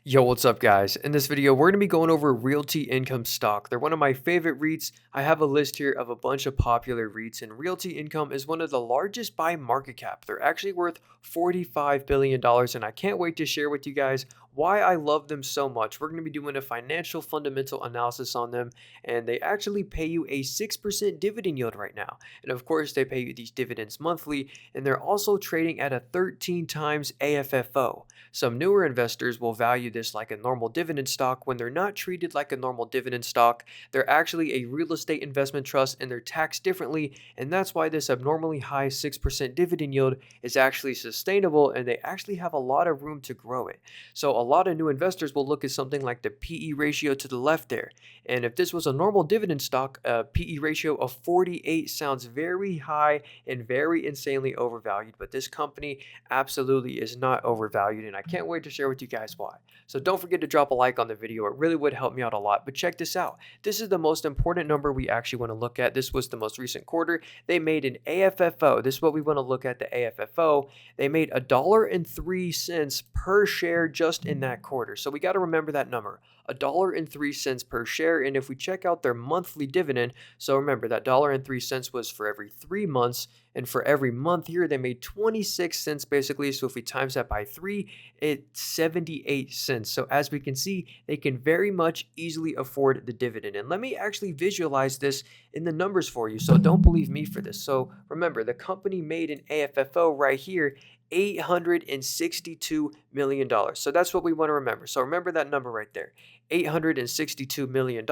Yo, what's up guys? In this video, we're going to be going over Realty Income stock. They're one of my favorite REITs. I have a list here of a bunch of popular REITs, and Realty Income is one of the largest by market cap. They're actually worth $45 billion, and I can't wait to share with you guys why I love them so much. We're going to be doing a financial fundamental analysis on them, and they actually pay you a 6% dividend yield right now. And of course, they pay you these dividends monthly, and they're also trading at a 13 times AFFO. Some newer investors will value this like a normal dividend stock when they're not treated like a normal dividend stock. They're actually a real estate investment trust and they're taxed differently, and that's why this abnormally high 6% dividend yield is actually sustainable, and they actually have a lot of room to grow it. So a lot of new investors will look at something like the PE ratio to the left there, and if this was a normal dividend stock, a PE ratio of 48 sounds very high and very insanely overvalued, but this company absolutely is not overvalued, and I can't wait to share with you guys why. So don't forget to drop a like on the video. It really would help me out a lot. But check this out. This is the most important number we actually want to look at. This was the most recent quarter. They made an AFFO. This is what we want to look at, the AFFO. They made $1.03 per share just in that quarter. So we got to remember that number, $1.03 per share. And if we check out their monthly dividend, so remember that $1.03 was for every 3 months. And for every month here, they made 26 cents basically. So if we times that by 3, it's 78 cents. So as we can see, they can very much easily afford the dividend. And let me actually visualize this in the numbers for you. So don't believe me for this. So remember, the company made an AFFO right here, $862 million. So that's what we want to remember. So remember that number right there, $862 million.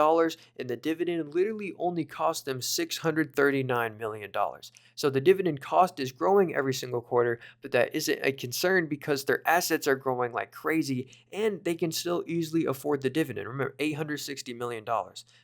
And the dividend literally only cost them $639 million. So the dividend cost is growing every single quarter, but that isn't a concern because their assets are growing like crazy and they can still easily afford the dividend. Remember, $860 million.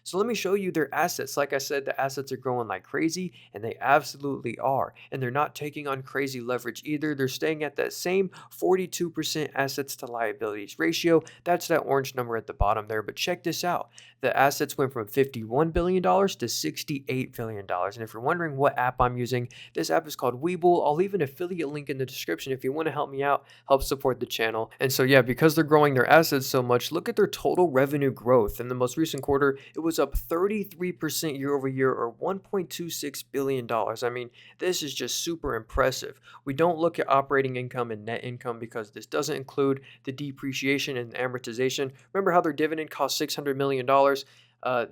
So let me show you their assets. Like I said, the assets are growing like crazy, and they absolutely are. And they're not taking on crazy leverage either. They're staying at that same 42% assets to liabilities ratio. That's that orange number at the bottom there. But check this out. The assets went from $51 billion to $68 billion. And if you're wondering what app I'm using, this app is called Webull. I'll leave an affiliate link in the description if you want to help me out, help support the channel. And so yeah, because they're growing their assets so much, look at their total revenue growth. In the most recent quarter, it was up 33% year over year, or $1.26 billion. I mean, this is just super impressive. We don't look at operating income and net income because this doesn't include the depreciation and amortization. Remember how their dividend cost $600 million?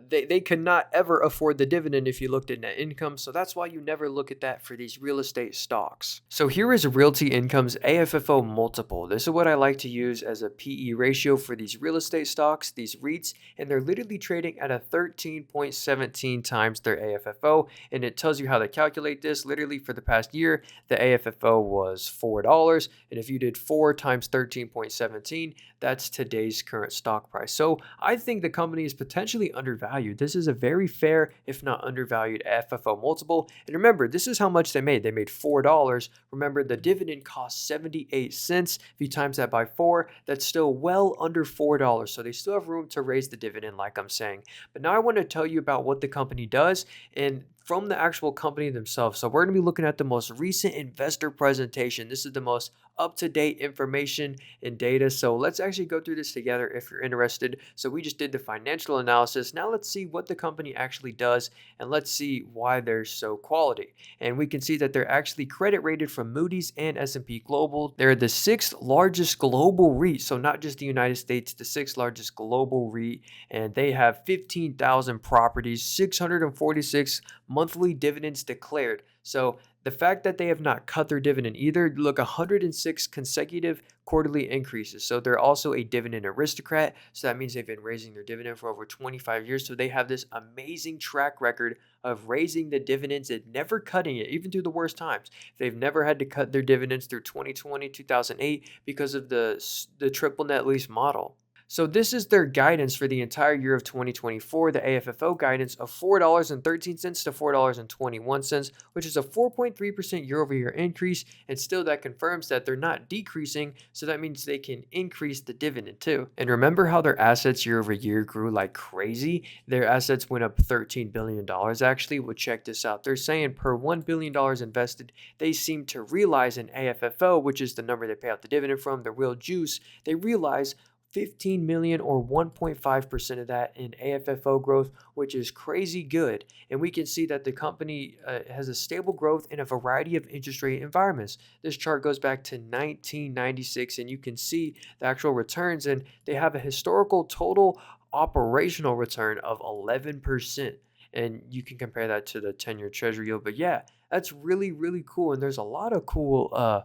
They could not ever afford the dividend if you looked at net income, so that's why you never look at that for these real estate stocks. So here is Realty Income's AFFO multiple. This is what I like to use as a PE ratio for these real estate stocks, these REITs, and they're literally trading at a 13.17 times their AFFO, and it tells you how to calculate this. Literally for the past year, the AFFO was $4, and if you did 4 times 13.17, that's today's current stock price. So I think the company is potentially undervalued. This is a very fair, if not undervalued, FFO multiple. And remember, this is how much they made. They made $4. Remember, the dividend cost 78 cents. If you times that by 4, that's still well under $4. So they still have room to raise the dividend, like I'm saying. But now I want to tell you about what the company does and from the actual company themselves. So we're going to be looking at the most recent investor presentation. This is the most up-to-date information and data. So let's actually go through this together if you're interested. So we just did the financial analysis. Now let's see what the company actually does, and let's see why they're so quality. And we can see that they're actually credit rated from Moody's and S&P Global. They're the 6th largest global REIT. So not just the United States, the 6th largest global REIT. And they have 15,000 properties, 646 monthly dividends declared. So the fact that they have not cut their dividend either, look, 106 consecutive quarterly increases. So they're also a dividend aristocrat. So that means they've been raising their dividend for over 25 years. So they have this amazing track record of raising the dividends and never cutting it, even through the worst times. They've never had to cut their dividends through 2020, 2008 because of the triple net lease model. So this is their guidance for the entire year of 2024, the AFFO guidance of $4.13 to $4.21, which is a 4.3% year over year increase. And still that confirms that they're not decreasing. So that means they can increase the dividend too. And remember how their assets year over year grew like crazy? Their assets went up $13 billion actually. Well, check this out. They're saying per $1 billion invested, they seem to realize an AFFO, which is the number they pay out the dividend from, the real juice. They realize 15 million or 1.5% of that in AFFO growth, which is crazy good. And we can see that the company has a stable growth in a variety of interest rate environments. This chart goes back to 1996, and you can see the actual returns, and they have a historical total operational return of 11%. And you can compare that to the 10-year treasury yield. But yeah, that's really, really cool. And there's a lot of cool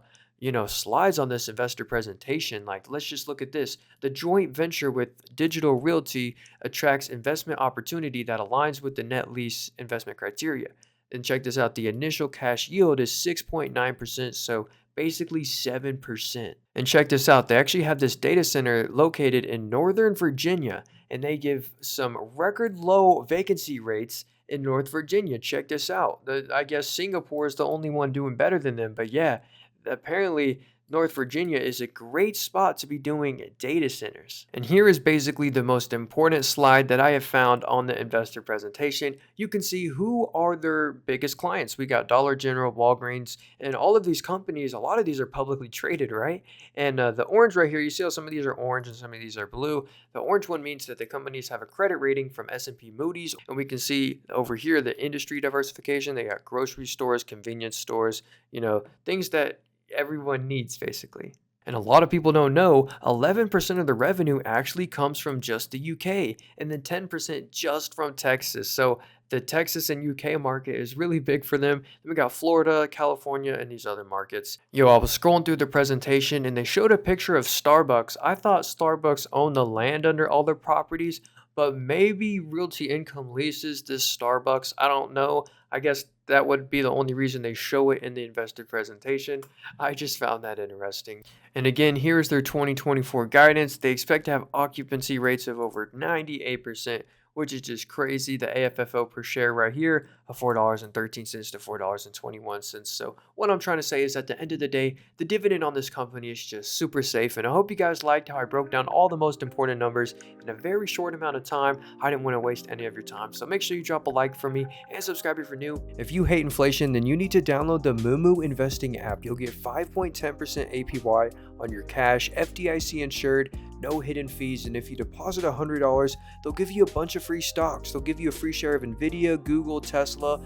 slides on this investor presentation. Like, let's just look at this. The joint venture with Digital Realty attracts investment opportunity that aligns with the net lease investment criteria. And check this out. The initial cash yield is 6.9%, so basically 7%. And check this out. They actually have this data center located in Northern Virginia, and they give some record low vacancy rates in North Virginia. Check this out. I guess Singapore is the only one doing better than them, but yeah, apparently North Virginia is a great spot to be doing data centers. And here is basically the most important slide that I have found on the investor presentation. You can see who are their biggest clients. We got Dollar General, Walgreens, and all of these companies, a lot of these are publicly traded, right? And the orange right here, you see how some of these are orange and some of these are blue. The orange one means that the companies have a credit rating from S&P Moody's. And we can see over here the industry diversification. They got grocery stores, convenience stores, things that everyone needs basically. And a lot of people don't know 11% of the revenue actually comes from just the UK, and then 10% just from Texas. So the Texas and UK market is really big for them. Then we got Florida, California, and these other markets. I was scrolling through the presentation and they showed a picture of Starbucks. I thought Starbucks owned the land under all their properties, but maybe Realty Income leases this Starbucks. I don't know. I guess that would be the only reason they show it in the investor presentation. I just found that interesting. And again, here's their 2024 guidance. They expect to have occupancy rates of over 98%, which is just crazy. The AFFO per share right here of $4.13 to $4.21. So what I'm trying to say is at the end of the day, the dividend on this company is just super safe. And I hope you guys liked how I broke down all the most important numbers in a very short amount of time. I didn't want to waste any of your time. So make sure you drop a like for me and subscribe if you're new. If you hate inflation, then you need to download the Moo Investing app. You'll get 5.10% APY on your cash, FDIC insured, no hidden fees, and if you deposit $100, they'll give you a bunch of free stocks. They'll give you a free share of Nvidia, Google, Tesla,